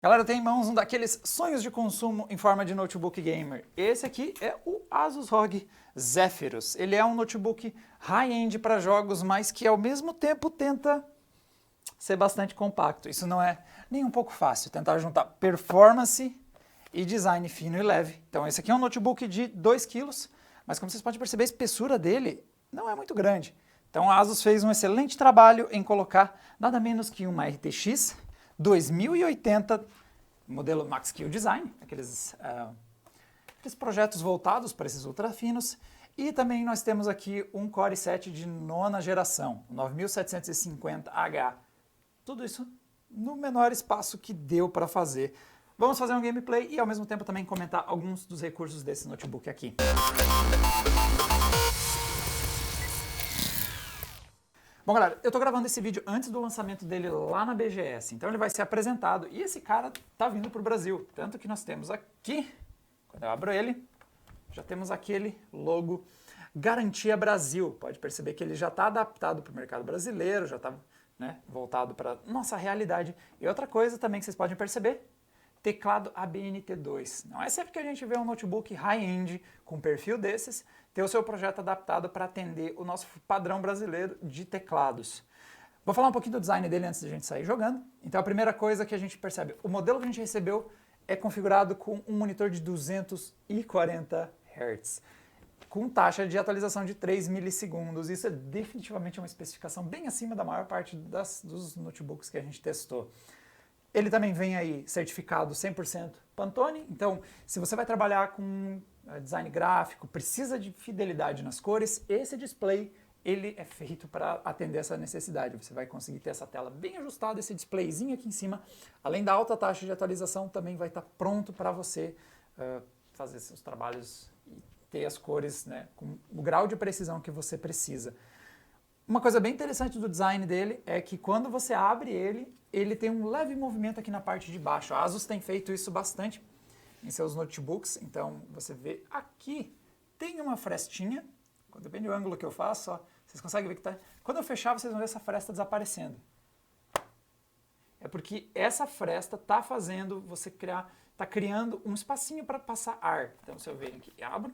Galera, eu tenho em mãos um daqueles sonhos de consumo em forma de notebook gamer. Esse aqui é o Asus ROG Zephyrus. Ele é um notebook high-end para jogos, mas que ao mesmo tempo tenta ser bastante compacto. Isso não é nem um pouco fácil, tentar juntar performance e design fino e leve. Então esse aqui é um notebook de 2 kg, mas como vocês podem perceber, a espessura dele não é muito grande. Então a Asus fez um excelente trabalho em colocar nada menos que uma RTX 2080, modelo Max-Q Design, aqueles projetos voltados para esses ultra finos. E também nós temos aqui um Core i7 de 9ª geração, 9750H. Tudo isso no menor espaço que deu para fazer. Vamos fazer um gameplay e ao mesmo tempo também comentar alguns dos recursos desse notebook aqui. Bom, galera, eu tô gravando esse vídeo antes do lançamento dele lá na BGS, então ele vai ser apresentado e esse cara tá vindo pro Brasil, tanto que nós temos aqui, quando eu abro ele, já temos aquele logo Garantia Brasil. Pode perceber que ele já está adaptado para o mercado brasileiro, já está voltado para nossa realidade. E outra coisa também que vocês podem perceber, teclado ABNT2. Não é sempre que a gente vê um notebook high-end com um perfil desses, ter o seu projeto adaptado para atender o nosso padrão brasileiro de teclados. Vou falar um pouquinho do design dele antes de a gente sair jogando. Então a primeira coisa que a gente percebe, o modelo que a gente recebeu é configurado com um monitor de 240 Hz, com taxa de atualização de 3 milissegundos. Isso é definitivamente uma especificação bem acima da maior parte dos notebooks que a gente testou. Ele também vem aí certificado 100% Pantone, então se você vai trabalhar com design gráfico, precisa de fidelidade nas cores, esse display ele é feito para atender essa necessidade. Você vai conseguir ter essa tela bem ajustada, esse displayzinho aqui em cima, além da alta taxa de atualização, também vai estar pronto para você fazer seus trabalhos e ter as cores com o grau de precisão que você precisa. Uma coisa bem interessante do design dele é que quando você abre ele tem um leve movimento aqui na parte de baixo. A Asus tem feito isso bastante em seus notebooks, então você vê aqui, tem uma frestinha, depende do ângulo que eu faço, ó, vocês conseguem ver que tá... Quando eu fechar, vocês vão ver essa fresta desaparecendo. É porque essa fresta está fazendo você criar, está criando um espacinho para passar ar. Então se eu venho aqui e abro,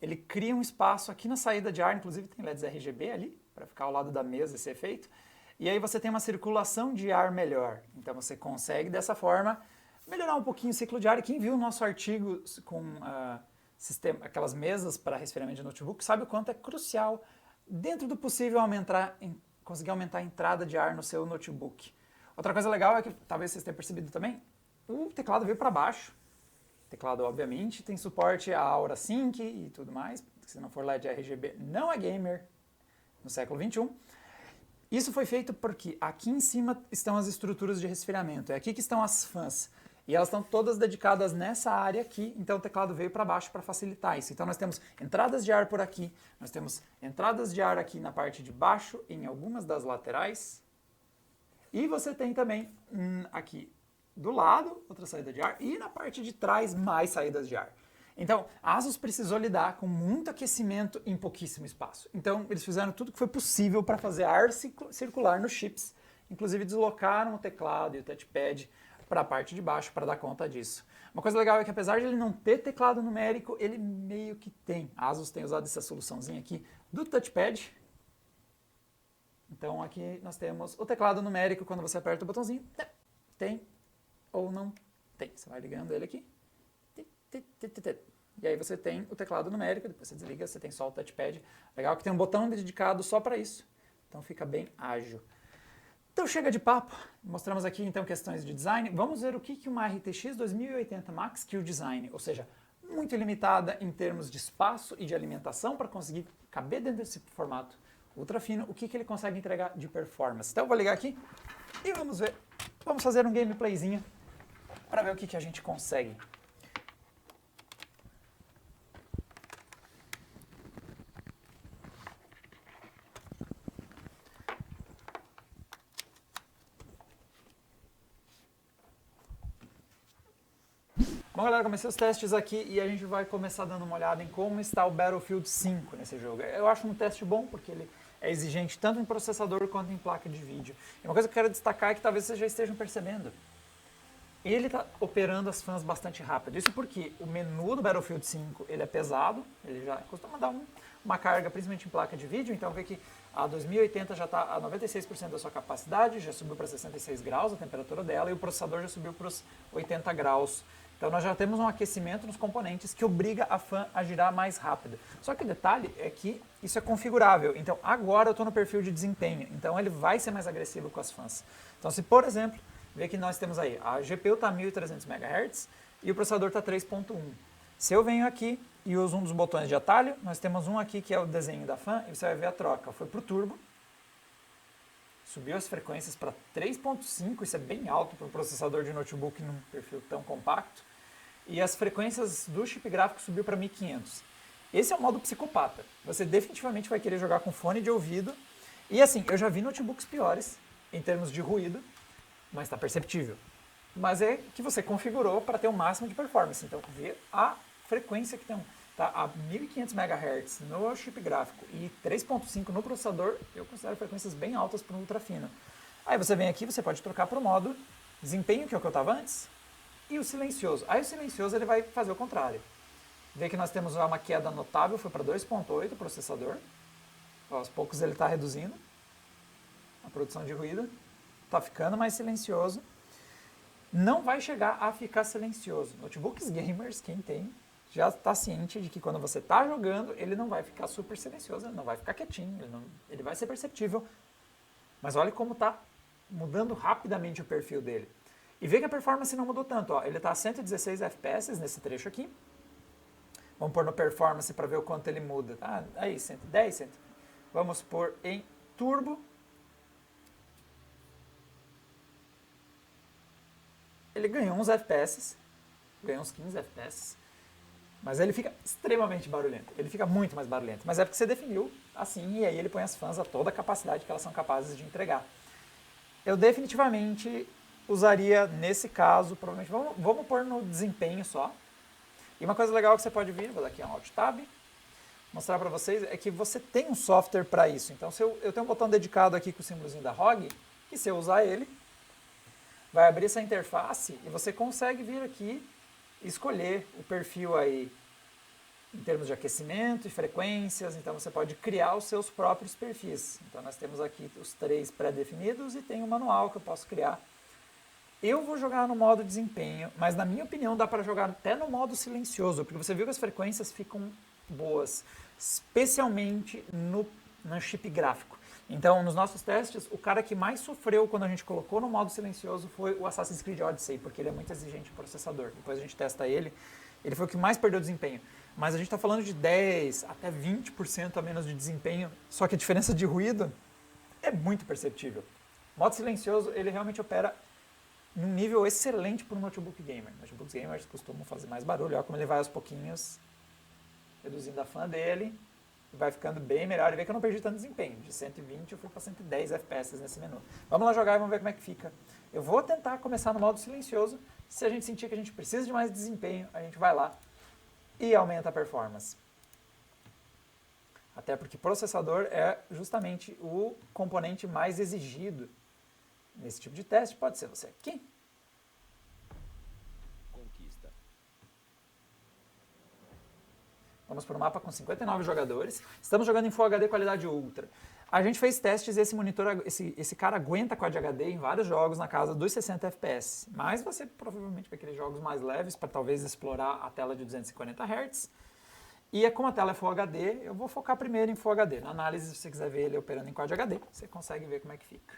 ele cria um espaço aqui na saída de ar, inclusive tem LEDs RGB ali, para ficar ao lado da mesa esse efeito. E aí você tem uma circulação de ar melhor. Então você consegue, dessa forma, melhorar um pouquinho o ciclo de ar. E quem viu o nosso artigo com aquelas mesas para resfriamento de notebook sabe o quanto é crucial, dentro do possível, conseguir aumentar a entrada de ar no seu notebook. Outra coisa legal é que, talvez vocês tenham percebido também, o teclado veio para baixo. O teclado, obviamente, tem suporte a Aura Sync e tudo mais. Se não for LED RGB, não é gamer no século XXI. Isso foi feito porque aqui em cima estão as estruturas de resfriamento. É aqui que estão as fãs. E elas estão todas dedicadas nessa área aqui, então o teclado veio para baixo para facilitar isso. Então nós temos entradas de ar por aqui, nós temos entradas de ar aqui na parte de baixo, em algumas das laterais. E você tem também aqui do lado, outra saída de ar, e na parte de trás mais saídas de ar. Então, a Asus precisou lidar com muito aquecimento em pouquíssimo espaço. Então, eles fizeram tudo que foi possível para fazer ar circular nos chips. Inclusive, deslocaram o teclado e o touchpad para a parte de baixo para dar conta disso. Uma coisa legal é que, apesar de ele não ter teclado numérico, ele meio que tem. A Asus tem usado essa soluçãozinha aqui do touchpad. Então, aqui nós temos o teclado numérico. Quando você aperta o botãozinho, tem ou não tem. Você vai ligando ele aqui. E aí você tem o teclado numérico, depois você desliga, você tem só o touchpad. Legal que tem um botão dedicado só para isso. Então fica bem ágil. Então chega de papo, mostramos aqui então questões de design. Vamos ver o que uma RTX 2080 Max-Q Design, ou seja, muito limitada em termos de espaço e de alimentação para conseguir caber dentro desse formato ultra fino, o que ele consegue entregar de performance. Então eu vou ligar aqui e vamos ver, vamos fazer um gameplayzinho para ver o que a gente consegue. Bom, galera, comecei os testes aqui e a gente vai começar dando uma olhada em como está o Battlefield 5 nesse jogo. Eu acho um teste bom porque ele é exigente tanto em processador quanto em placa de vídeo. E uma coisa que eu quero destacar é que talvez vocês já estejam percebendo. Ele está operando as fãs bastante rápido. Isso porque o menu do Battlefield 5 ele é pesado, ele já costuma dar uma carga, principalmente em placa de vídeo. Então vê que a 2080 já está a 96% da sua capacidade, já subiu para 66 graus a temperatura dela e o processador já subiu para os 80 graus. Então nós já temos um aquecimento nos componentes que obriga a fan a girar mais rápido. Só que o detalhe é que isso é configurável. Então agora eu estou no perfil de desempenho, então ele vai ser mais agressivo com as fãs. Então se, por exemplo, vê que nós temos aí, a GPU está 1300 MHz e o processador está 3.1. Se eu venho aqui e uso um dos botões de atalho, nós temos um aqui que é o desenho da fan e você vai ver a troca. Foi para o turbo, subiu as frequências para 3.5, isso é bem alto para um processador de notebook num perfil tão compacto. E as frequências do chip gráfico subiu para 1500. Esse é o modo psicopata. Você definitivamente vai querer jogar com fone de ouvido. E assim, eu já vi notebooks piores em termos de ruído, mas está perceptível. Mas é que você configurou para ter o máximo de performance. Então, vê a frequência que tem. Tá a 1500 MHz no chip gráfico e 3.5 no processador, eu considero frequências bem altas para um ultra fino. Aí você vem aqui, você pode trocar para o modo desempenho, que é o que eu estava antes, e o silencioso. Aí o silencioso ele vai fazer o contrário. Vê que nós temos uma queda notável, foi para 2.8 o processador. Aos poucos ele está reduzindo a produção de ruído. Está ficando mais silencioso. Não vai chegar a ficar silencioso. Notebooks gamers, quem tem, já está ciente de que quando você está jogando, ele não vai ficar super silencioso, ele não vai ficar quietinho, ele vai ser perceptível. Mas olha como está mudando rapidamente o perfil dele. E vê que a performance não mudou tanto. Ó. Ele está a 116 FPS nesse trecho aqui. Vamos pôr no performance para ver o quanto ele muda. Ah, aí, 110, 100. Vamos pôr em turbo. Ele ganhou uns FPS, ganhou uns 15 FPS, mas ele fica extremamente barulhento. Ele fica muito mais barulhento. Mas é porque você definiu assim, e aí ele põe as fãs a toda a capacidade que elas são capazes de entregar. Eu definitivamente usaria nesse caso, provavelmente, vamos pôr no desempenho só. E uma coisa legal que você pode vir, vou dar aqui um Alt Tab, mostrar para vocês, é que você tem um software para isso. Então se eu tenho um botão dedicado aqui com o símbolozinho da ROG, que se eu usar ele, vai abrir essa interface e você consegue vir aqui e escolher o perfil aí em termos de aquecimento e frequências. Então você pode criar os seus próprios perfis. Então nós temos aqui os 3 pré-definidos e tem um manual que eu posso criar. Eu vou jogar no modo desempenho, mas na minha opinião dá para jogar até no modo silencioso, porque você viu que as frequências ficam boas, especialmente no chip gráfico. Então, nos nossos testes, o cara que mais sofreu quando a gente colocou no modo silencioso foi o Assassin's Creed Odyssey, porque ele é muito exigente no processador. Depois a gente testa ele foi o que mais perdeu desempenho. Mas a gente está falando de 10% até 20% a menos de desempenho, só que a diferença de ruído é muito perceptível. O modo silencioso, ele realmente opera num nível excelente para um notebook gamer. Notebooks gamers costumam fazer mais barulho, olha como ele vai aos pouquinhos, reduzindo a fan dele, vai ficando bem melhor. E vê que eu não perdi tanto desempenho. De 120 eu fui para 110 FPS nesse menu. Vamos lá jogar e vamos ver como é que fica. Eu vou tentar começar no modo silencioso. Se a gente sentir que a gente precisa de mais desempenho, a gente vai lá e aumenta a performance. Até porque processador é justamente o componente mais exigido nesse tipo de teste. Pode ser você aqui. Vamos para o mapa com 59 jogadores. Estamos jogando em Full HD qualidade Ultra. A gente fez testes e esse monitor, esse cara aguenta Quad HD em vários jogos na casa dos 60 FPS. Mas você provavelmente vai querer jogos mais leves para talvez explorar a tela de 240 Hz. E como a tela é Full HD, eu vou focar primeiro em Full HD. Na análise, se você quiser ver ele operando em Quad HD, você consegue ver como é que fica.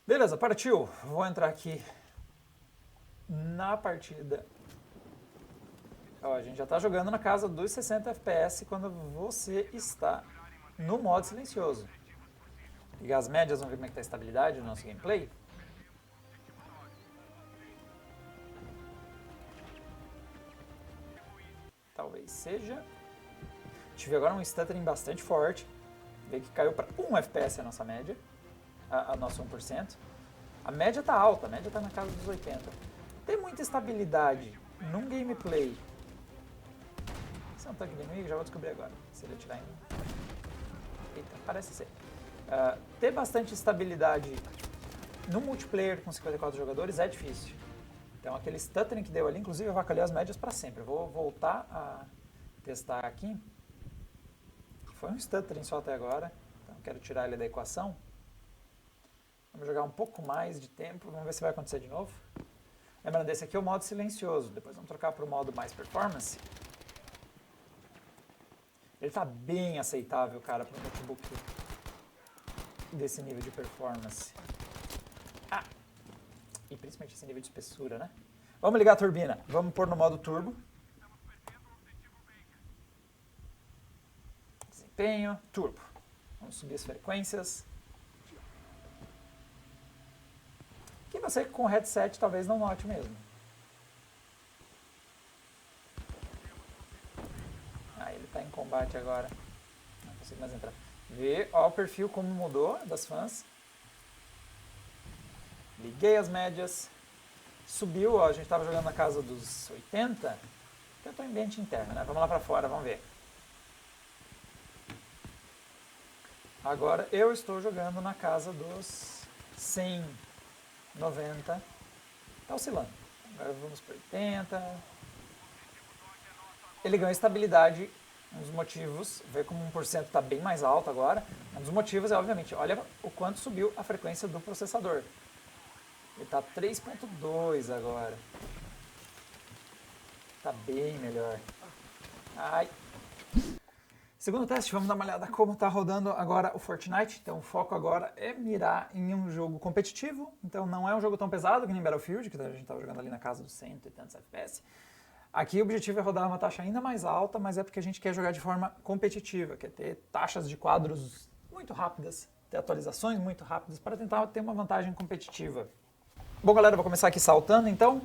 Beleza, partiu. Vou entrar aqui na partida. Ó, a gente já está jogando na casa dos 60 FPS quando você está no modo silencioso. Ligar as médias, vamos ver como é que está a estabilidade do nosso gameplay. Talvez seja. Tive agora um stuttering bastante forte. Vê que caiu para 1 FPS a nossa média, a nosso 1%. A média está alta, a média está na casa dos 80. Tem muita estabilidade num gameplay. Esse é um tanque de inimigo, já vou descobrir agora, se ele atirar em mim. Eita, parece ser. Ter bastante estabilidade no multiplayer com 54 jogadores é difícil. Então aquele stuttering que deu ali, inclusive eu vou avacalhar as médias para sempre. Eu vou voltar a testar aqui. Foi um stuttering só até agora, então quero tirar ele da equação. Vamos jogar um pouco mais de tempo, vamos ver se vai acontecer de novo. Lembrando, esse aqui é o modo silencioso, depois vamos trocar para o modo mais performance. Ele está bem aceitável, cara, para um notebook desse nível de performance. E principalmente esse nível de espessura, né? Vamos ligar a turbina, vamos pôr no modo turbo. Desempenho, turbo. Vamos subir as frequências. Que você com headset talvez não note mesmo. Ele está em combate agora. Não consigo mais entrar. Vê, ó, o perfil como mudou das fãs. Liguei as médias. Subiu, ó, a gente estava jogando na casa dos 80. Eu estou em ambiente interno, né? Vamos lá para fora, vamos ver. Agora eu estou jogando na casa dos 100, 90. Está oscilando. Agora vamos para 80. Ele ganhou estabilidade. Um dos motivos, vê como 1% está bem mais alto agora. Um dos motivos é, obviamente, olha o quanto subiu a frequência do processador. Ele está 3.2 agora. Está bem melhor. Ai. Segundo teste, vamos dar uma olhada como está rodando agora o Fortnite. Então o foco agora é mirar em um jogo competitivo. Então não é um jogo tão pesado que nem Battlefield, que a gente estava jogando ali na casa dos 100 e tantos FPS. Aqui o objetivo é rodar uma taxa ainda mais alta, mas é porque a gente quer jogar de forma competitiva, quer ter taxas de quadros muito rápidas, ter atualizações muito rápidas para tentar ter uma vantagem competitiva. Bom, galera, vou começar aqui saltando, então.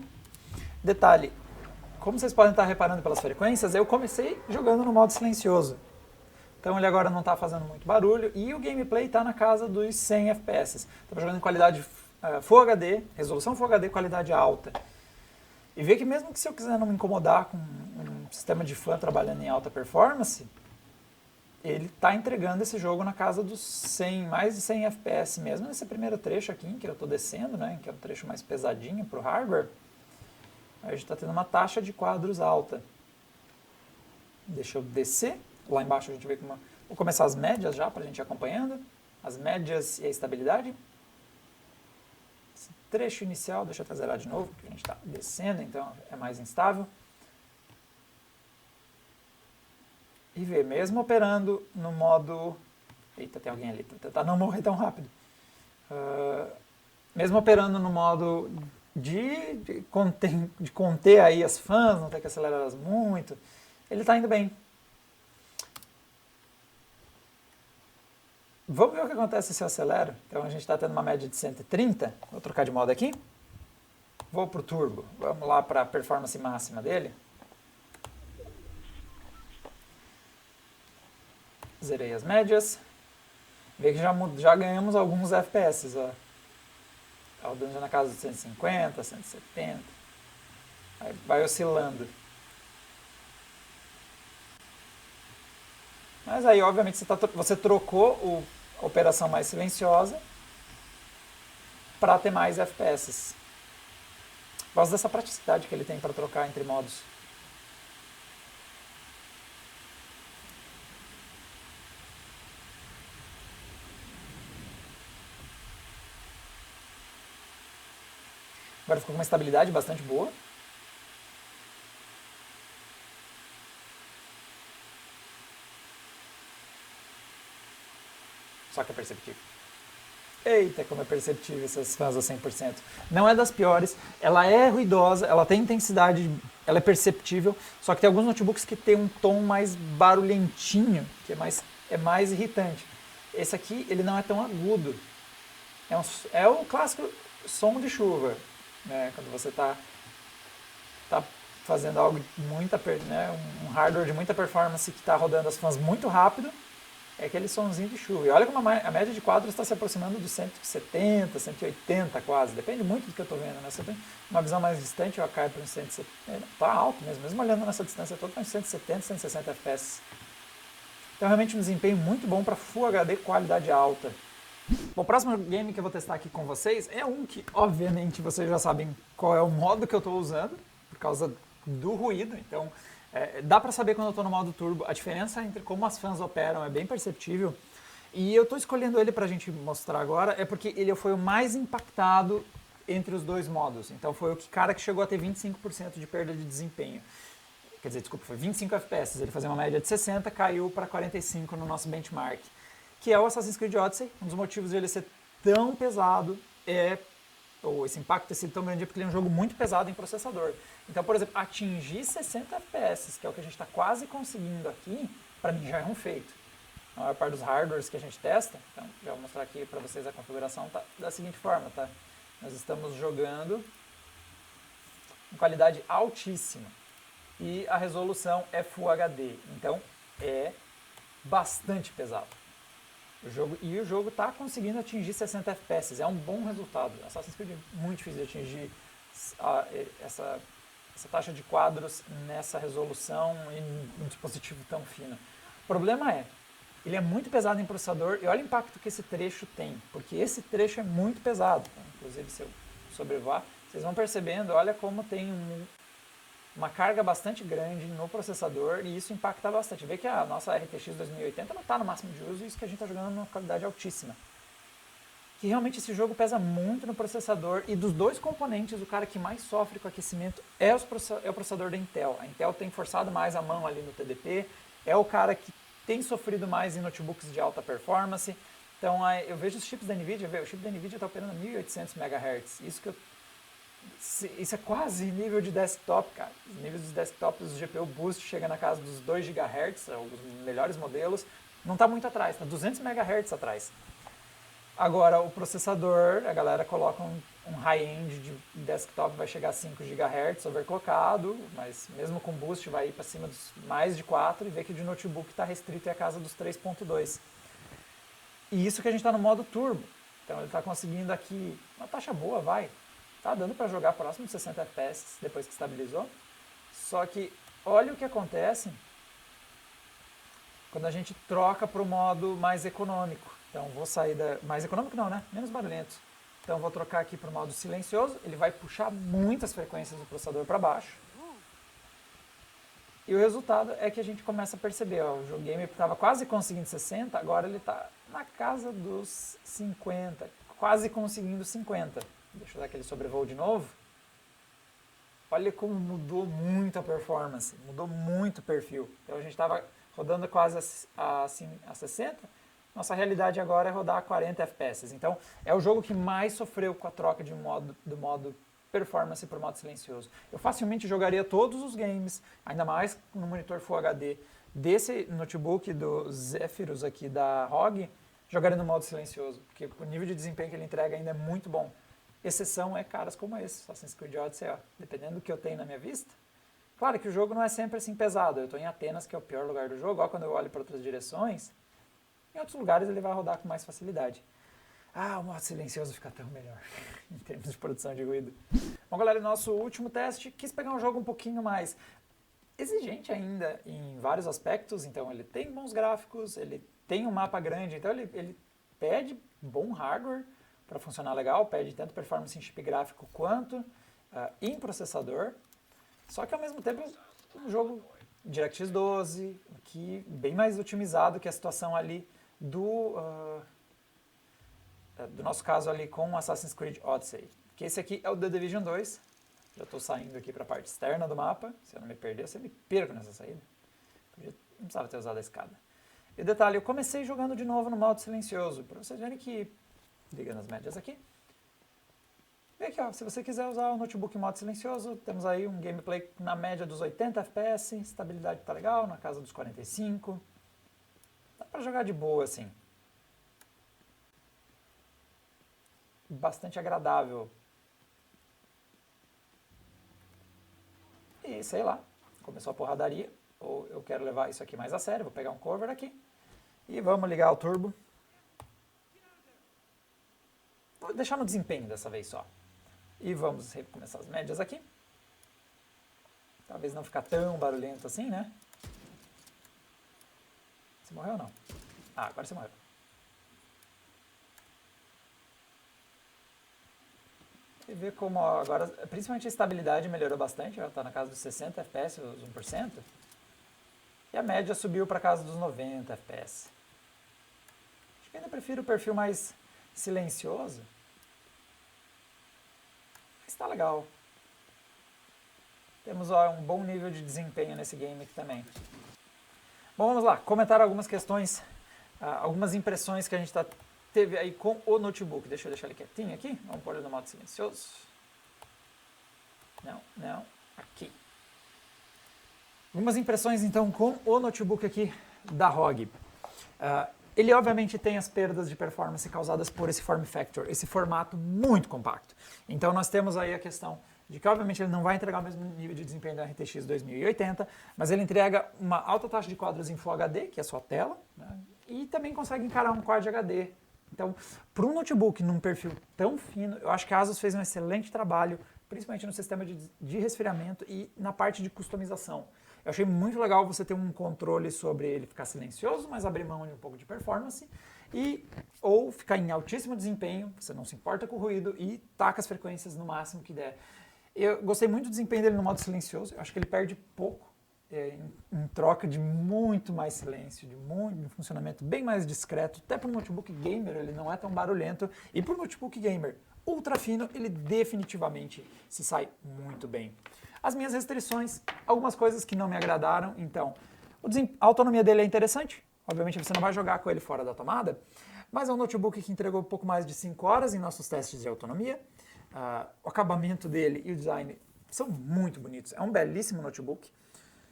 Detalhe, como vocês podem estar reparando pelas frequências, eu comecei jogando no modo silencioso. Então ele agora não está fazendo muito barulho e o gameplay está na casa dos 100 FPS. Estava jogando em qualidade Full HD, resolução Full HD, qualidade alta. E ver que mesmo que se eu quiser não me incomodar com um sistema de fã trabalhando em alta performance, ele está entregando esse jogo na casa dos 100, mais de 100 FPS mesmo nesse primeiro trecho aqui, em que eu estou descendo, né, que é um trecho mais pesadinho para o hardware. A gente está tendo uma taxa de quadros alta. Deixa eu descer. Lá embaixo a gente vê como... Vou começar as médias já para a gente ir acompanhando. As médias e a estabilidade. Esse trecho inicial, deixa eu até zerar de novo, porque a gente está descendo, então é mais instável. E ver, mesmo operando no modo... Eita, tem alguém ali, para tentar não morrer tão rápido. Mesmo operando no modo de conter aí as fãs, não ter que acelerar elas muito, ele está indo bem. Vamos ver o que acontece se eu acelero. Então a gente está tendo uma média de 130. Vou trocar de modo aqui. Vou para o turbo. Vamos lá para a performance máxima dele. Zerei as médias. Vê que já ganhamos alguns FPS. Ó. Tá rodando já na casa de 150, 170. Aí vai oscilando. Mas aí, obviamente, você trocou a operação mais silenciosa para ter mais FPS. Gosto dessa praticidade que ele tem para trocar entre modos. Agora ficou com uma estabilidade bastante boa. Só que é perceptível. Eita, como é perceptível essas fãs a 100%. Não é das piores, ela é ruidosa, ela tem intensidade, ela é perceptível, só que tem alguns notebooks que tem um tom mais barulhentinho, que é mais irritante. Esse aqui, ele não é tão agudo. É o clássico som de chuva, né? Quando você está fazendo algo de muita, né? Um hardware de muita performance que está rodando as fãs muito rápido, é aquele sonzinho de chuva. E olha como a média de quadros está se aproximando dos 170, 180 quase. Depende muito do que eu estou vendo, né? Se eu tenho uma visão mais distante, eu caio para uns 170. Está alto mesmo. Mesmo olhando nessa distância toda, está uns 170, 160 FPS. Então realmente um desempenho muito bom para Full HD qualidade alta. Bom, o próximo game que eu vou testar aqui com vocês é um que, obviamente, vocês já sabem qual é o modo que eu estou usando, por causa do ruído. Então, dá para saber quando eu estou no modo turbo. A diferença entre como as fãs operam é bem perceptível. E eu estou escolhendo ele para a gente mostrar agora, é porque ele foi o mais impactado entre os dois modos. Então, foi o cara que chegou a ter 25% de perda de desempenho. Quer dizer, desculpa, foi 25 FPS. Ele fazia uma média de 60, caiu para 45 no nosso benchmark. Que é o Assassin's Creed Odyssey. Um dos motivos de ele ser tão pesado ou esse impacto ter sido tão grande é porque ele é um jogo muito pesado em processador. Então, por exemplo, atingir 60 FPS, que é o que a gente está quase conseguindo aqui, para mim já é um feito. A maior parte dos hardwares que a gente testa, então já vou mostrar aqui para vocês a configuração tá da seguinte forma, tá? Nós estamos jogando em qualidade altíssima e a resolução é Full HD, então é bastante pesado. O jogo está conseguindo atingir 60 FPS, é um bom resultado. Assassin's Creed é muito difícil de atingir essa taxa de quadros nessa resolução em um dispositivo tão fino. O problema é, ele é muito pesado em processador e olha o impacto que esse trecho tem, porque esse trecho é muito pesado. Então, inclusive, se eu sobrevoar, vocês vão percebendo, olha como tem uma carga bastante grande no processador e isso impacta bastante. Vê que a nossa RTX 2080 não está no máximo de uso e isso que a gente está jogando numa qualidade altíssima. Que realmente esse jogo pesa muito no processador e dos dois componentes, o cara que mais sofre com aquecimento é o processador da Intel. A Intel tem forçado mais a mão ali no TDP, é o cara que tem sofrido mais em notebooks de alta performance. Então eu vejo os chips da NVIDIA, o chip da NVIDIA está operando 1800 MHz. Isso é quase nível de desktop, cara. Os níveis dos desktops, o GPU Boost chega na casa dos 2 GHz, os melhores modelos. Não está muito atrás, está 200 MHz atrás. Agora, o processador, a galera coloca um high-end de desktop, vai chegar a 5 GHz overclockado, mas mesmo com boost vai ir para cima dos mais de 4 e vê que de notebook está restrito a casa dos 3.2. E isso que a gente está no modo turbo. Então ele está conseguindo aqui uma taxa boa, vai. Tá dando para jogar próximo de 60 FPS depois que estabilizou. Só que olha o que acontece quando a gente troca para o modo mais econômico. Então vou sair mais econômico não, né? Menos barulhento. Então vou trocar aqui para o modo silencioso. Ele vai puxar muitas frequências do processador para baixo. E o resultado é que a gente começa a perceber, ó, o game estava quase conseguindo 60, agora ele está na casa dos 50, quase conseguindo 50. Deixa eu dar aquele sobrevoo de novo. Olha como mudou muito a performance, mudou muito o perfil. Então a gente estava rodando quase a 60, nossa realidade agora é rodar a 40 FPS. Então é o jogo que mais sofreu com a troca do modo performance para o modo silencioso. Eu facilmente jogaria todos os games, ainda mais no monitor Full HD desse notebook do Zephyrus aqui da ROG, jogaria no modo silencioso, porque o nível de desempenho que ele entrega ainda é muito bom. Exceção é caras como esse, Assassin's Creed Odyssey, ó, dependendo do que eu tenho na minha vista. Claro que o jogo não é sempre assim pesado, eu estou em Atenas, que é o pior lugar do jogo, ó, quando eu olho para outras direções, em outros lugares ele vai rodar com mais facilidade. O modo silencioso fica tão melhor, em termos de produção de ruído. Bom, galera, nosso último teste, quis pegar um jogo um pouquinho mais exigente ainda em vários aspectos, então ele tem bons gráficos, ele tem um mapa grande, então ele pede bom hardware para funcionar legal, pede tanto performance em chip gráfico quanto em processador, só que ao mesmo tempo um jogo DirectX 12, que bem mais otimizado que a situação ali do nosso caso ali com o Assassin's Creed Odyssey. Que esse aqui é o The Division 2. Já estou saindo aqui para a parte externa do mapa. Se eu não me perder, eu me perco nessa saída. Não precisava ter usado a escada. E detalhe, eu comecei jogando de novo no modo silencioso. Para vocês verem que, liga nas médias aqui. Vê aqui, ó, se você quiser usar o notebook em modo silencioso, temos aí um gameplay na média dos 80 FPS. Estabilidade está legal, na casa dos 45. Dá para jogar de boa assim. Bastante agradável. E sei lá, começou a porradaria, ou eu quero levar isso aqui mais a sério, vou pegar um cover aqui e vamos ligar o turbo. Vou deixar no desempenho dessa vez só. E vamos recomeçar as médias aqui. Talvez não ficar tão barulhento assim, né? Você morreu ou não? Ah, agora você morreu. E ver como agora, principalmente a estabilidade melhorou bastante, ela está na casa dos 60 FPS, os 1%. E a média subiu para casa dos 90 FPS. Acho que ainda prefiro o perfil mais silencioso. Mas está legal. Temos um bom nível de desempenho nesse game aqui também. Bom, vamos lá. Comentar algumas questões, algumas impressões que a gente teve aí com o notebook. Deixa eu deixar ele quietinho aqui. Vamos pôr ele no modo silencioso. Não. Aqui. Algumas impressões, então, com o notebook aqui da ROG. Ele, obviamente, tem as perdas de performance causadas por esse form factor, esse formato muito compacto. Então, nós temos aí a questão de que, obviamente, ele não vai entregar o mesmo nível de desempenho do RTX 2080, mas ele entrega uma alta taxa de quadros em Full HD, que é a sua tela, né? E também consegue encarar um Quad HD. Então, para um notebook num perfil tão fino, eu acho que a Asus fez um excelente trabalho, principalmente no sistema de resfriamento e na parte de customização. Eu achei muito legal você ter um controle sobre ele ficar silencioso, mas abrir mão de um pouco de performance, ou ficar em altíssimo desempenho, você não se importa com o ruído e taca as frequências no máximo que der. Eu gostei muito do desempenho dele no modo silencioso, eu acho que ele perde pouco em troca de muito mais silêncio, de um funcionamento bem mais discreto. Até para um notebook gamer ele não é tão barulhento, e para um notebook gamer ultra fino ele definitivamente se sai muito bem. As minhas restrições, algumas coisas que não me agradaram, então, a autonomia dele é interessante, obviamente você não vai jogar com ele fora da tomada, mas é um notebook que entregou um pouco mais de 5 horas em nossos testes de autonomia. O acabamento dele e o design são muito bonitos, é um belíssimo notebook,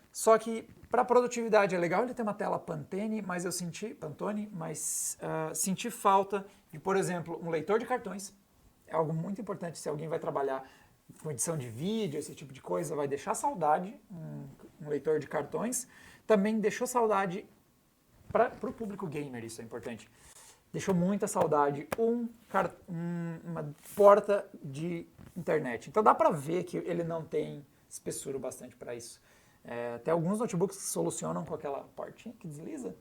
só que para produtividade é legal ele ter uma tela Pantone, mas senti falta de, por exemplo, um leitor de cartões, é algo muito importante se alguém vai trabalhar com edição de vídeo, esse tipo de coisa, vai deixar saudade um leitor de cartões. Também deixou saudade para o público gamer, isso é importante. Deixou muita saudade uma porta de internet. Então dá para ver que ele não tem espessura bastante para isso. Tem alguns notebooks que solucionam com aquela portinha que desliza,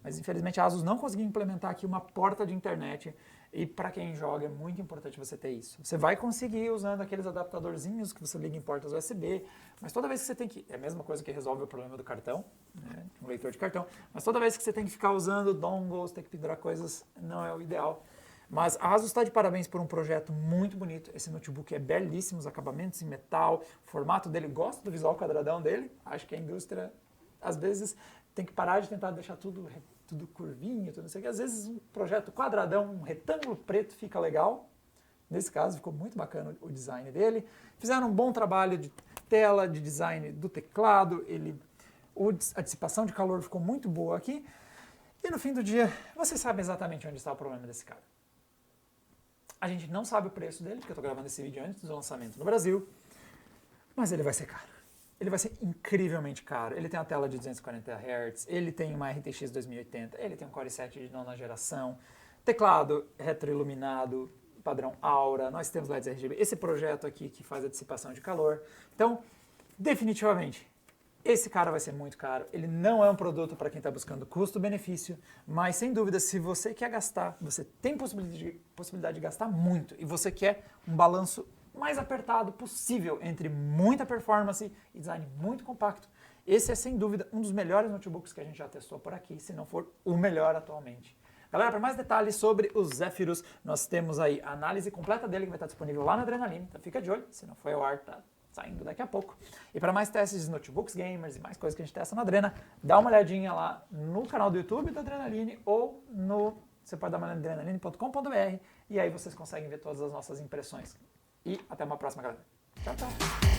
mas infelizmente a Asus não conseguiu implementar aqui uma porta de internet. E para quem joga é muito importante você ter isso. Você vai conseguir usando aqueles adaptadorzinhos que você liga em portas USB, mas toda vez que você tem que... É a mesma coisa que resolve o problema do cartão, né, um leitor de cartão, mas toda vez que você tem que ficar usando dongles, tem que pendurar coisas, não é o ideal. Mas a Asus está de parabéns por um projeto muito bonito. Esse notebook é belíssimo, os acabamentos em metal, o formato dele, gosto do visual quadradão dele. Acho que a indústria, às vezes, tem que parar de tentar deixar tudo curvinho, tudo não sei o que. Às vezes um projeto quadradão, um retângulo preto fica legal. Nesse caso ficou muito bacana o design dele. Fizeram um bom trabalho de tela, de design do teclado. A dissipação de calor ficou muito boa aqui. E no fim do dia, vocês sabem exatamente onde está o problema desse cara. A gente não sabe o preço dele, porque eu estou gravando esse vídeo antes do lançamento no Brasil. Mas ele vai ser caro. Ele vai ser incrivelmente caro. Ele tem uma tela de 240 Hz, ele tem uma RTX 2080, ele tem um Core i7 de nona geração, teclado retroiluminado, padrão Aura, nós temos LEDs RGB, esse projeto aqui que faz a dissipação de calor. Então, definitivamente, esse cara vai ser muito caro. Ele não é um produto para quem está buscando custo-benefício, mas sem dúvida, se você quer gastar, você tem possibilidade de gastar muito e você quer um balanço mais apertado possível entre muita performance e design muito compacto, esse é sem dúvida um dos melhores notebooks que a gente já testou por aqui, se não for o melhor atualmente. Galera, para mais detalhes sobre o Zephyrus, nós temos aí a análise completa dele que vai estar disponível lá na Adrenaline, então fica de olho, se não foi ao ar, tá saindo daqui a pouco. E para mais testes de notebooks gamers e mais coisas que a gente testa na Adrena, dá uma olhadinha lá no canal do YouTube da Adrenaline ou você pode dar uma olhada no adrenaline.com.br e aí vocês conseguem ver todas as nossas impressões. E até uma próxima, galera. Tchau, tchau.